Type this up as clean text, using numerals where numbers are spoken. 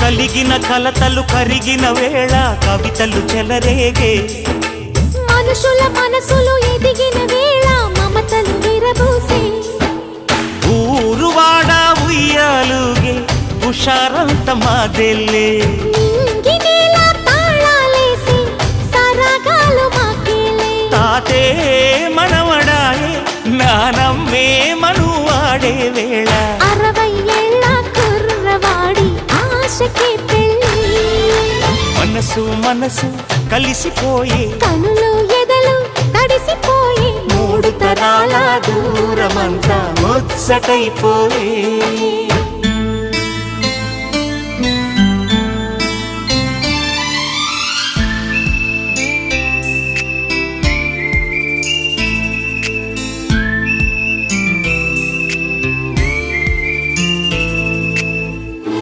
కలిగిన కలతలు కరిగిన వేళ కవితలు చెలరేగే మనుషుల మనసులు ఎదిగిన వేళ మమతలు విరబూసే ఊరువాడ ఉయ్యాలుగే ఉషారంత మాదెల్లే తాతే మనవడాయే నానమ్మే మనువాడే వేళ 60 ఏళ్ళ కుర్రవాడి ఆశకే పెళ్ళి మనసు మనసు కలిసిపోయే కనులు ఎదలు తడిసిపోయే 3 తరాల దూరమంతా ముచ్చటైపోయే